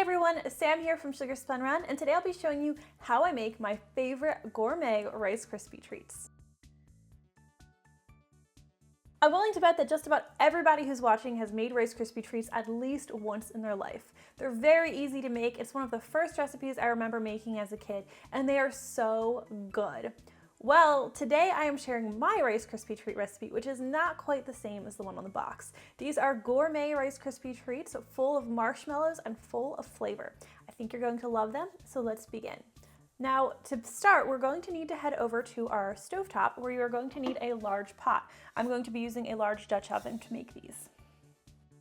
everyone, Sam here from Sugar Spun Run, and today I'll be showing you how I make my favorite gourmet Rice Krispie treats. I'm willing to bet that just about everybody who's watching has made Rice Krispie treats at least once in their life. They're very easy to make. It's one of the first recipes I remember making as a kid, and they are so good. Well, today I am sharing my Rice Krispie treat recipe, which is not quite the same as the one on the box. These are gourmet Rice Krispie treats full of marshmallows and full of flavor. I think you're going to love them, so let's begin. Now, to start, we're going to need to head over to our stovetop where you are going to need a large pot. I'm going to be using a large Dutch oven to make these.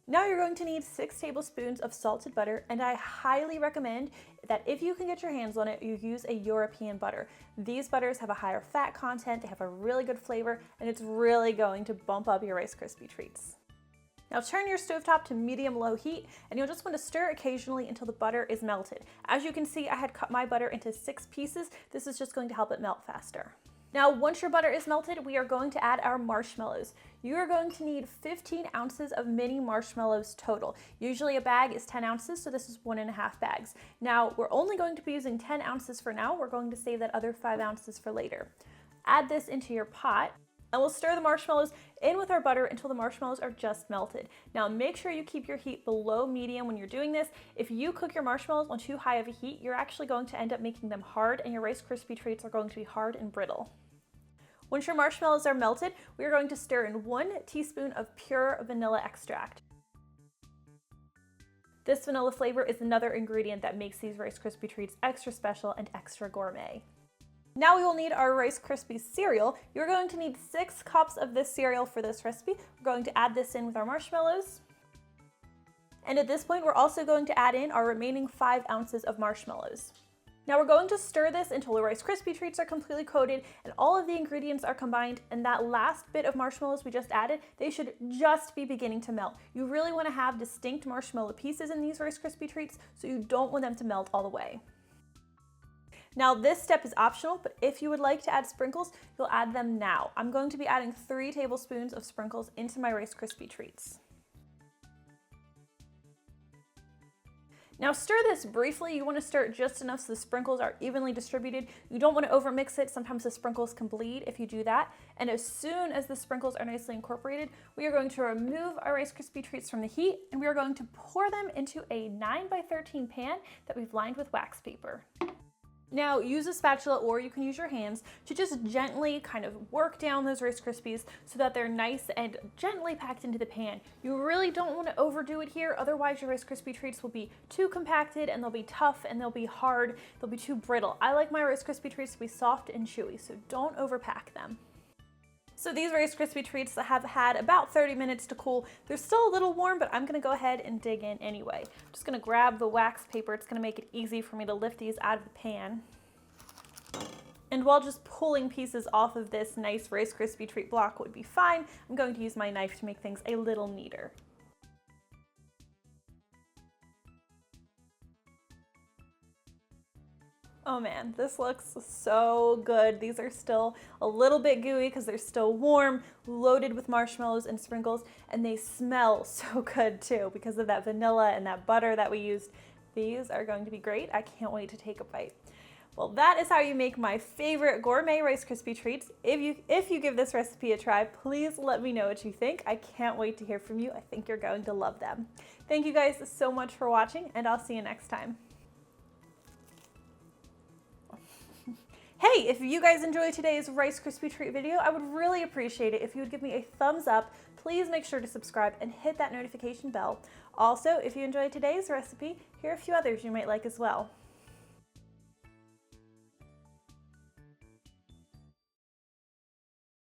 Now you're going to need 6 tablespoons of salted butter, and I highly recommend that if you can get your hands on it, you use a European butter. These butters have a higher fat content, they have a really good flavor, and it's really going to bump up your Rice Krispie treats. Now turn your stovetop to medium-low heat, and you'll just want to stir occasionally until the butter is melted. As you can see, I had cut my butter into 6 pieces. This is just going to help it melt faster. Now, once your butter is melted, we are going to add our marshmallows. You are going to need 15 ounces of mini marshmallows total. Usually a bag is 10 ounces, so this is 1.5 bags. Now, we're only going to be using 10 ounces for now. We're going to save that other 5 ounces for later. Add this into your pot, and we'll stir the marshmallows in with our butter until the marshmallows are just melted. Now, make sure you keep your heat below medium when you're doing this. If you cook your marshmallows on too high of a heat, you're actually going to end up making them hard, and your Rice Krispie treats are going to be hard and brittle. Once your marshmallows are melted, we are going to stir in 1 teaspoon of pure vanilla extract. This vanilla flavor is another ingredient that makes these Rice Krispie treats extra special and extra gourmet. Now we will need our Rice Krispies cereal. You're going to need 6 cups of this cereal for this recipe. We're going to add this in with our marshmallows. And at this point, we're also going to add in our remaining 5 ounces of marshmallows. Now we're going to stir this until the Rice Krispie treats are completely coated and all of the ingredients are combined, and that last bit of marshmallows we just added, they should just be beginning to melt. You really want to have distinct marshmallow pieces in these Rice Krispie treats, so you don't want them to melt all the way. Now this step is optional, but if you would like to add sprinkles, you'll add them now. I'm going to be adding 3 tablespoons of sprinkles into my Rice Krispie treats. Now stir this briefly. You want to stir it just enough so the sprinkles are evenly distributed. You don't want to overmix it. Sometimes the sprinkles can bleed if you do that. And as soon as the sprinkles are nicely incorporated, we are going to remove our Rice Krispie treats from the heat, and we are going to pour them into a 9x13 pan that we've lined with wax paper. Now use a spatula, or you can use your hands, to just gently kind of work down those Rice Krispies so that they're nice and gently packed into the pan. You really don't want to overdo it here, otherwise your Rice Krispie treats will be too compacted and they'll be tough and they'll be hard, they'll be too brittle. I like my Rice Krispie treats to be soft and chewy, so don't overpack them. So these Rice Krispie treats have had about 30 minutes to cool. They're still a little warm, but I'm gonna go ahead and dig in anyway. I'm just gonna grab the wax paper. It's gonna make it easy for me to lift these out of the pan. And while just pulling pieces off of this nice Rice Krispie treat block would be fine, I'm going to use my knife to make things a little neater. Oh man, this looks so good. These are still a little bit gooey because they're still warm, loaded with marshmallows and sprinkles, and they smell so good too because of that vanilla and that butter that we used. These are going to be great. I can't wait to take a bite. Well, that is how you make my favorite gourmet Rice Krispie treats. If you give this recipe a try, please let me know what you think. I can't wait to hear from you. I think you're going to love them. Thank you guys so much for watching, and I'll see you next time. Hey, if you guys enjoyed today's Rice Krispie treat video, I would really appreciate it if you would give me a thumbs up. Please make sure to subscribe and hit that notification bell. Also, if you enjoyed today's recipe, here are a few others you might like as well.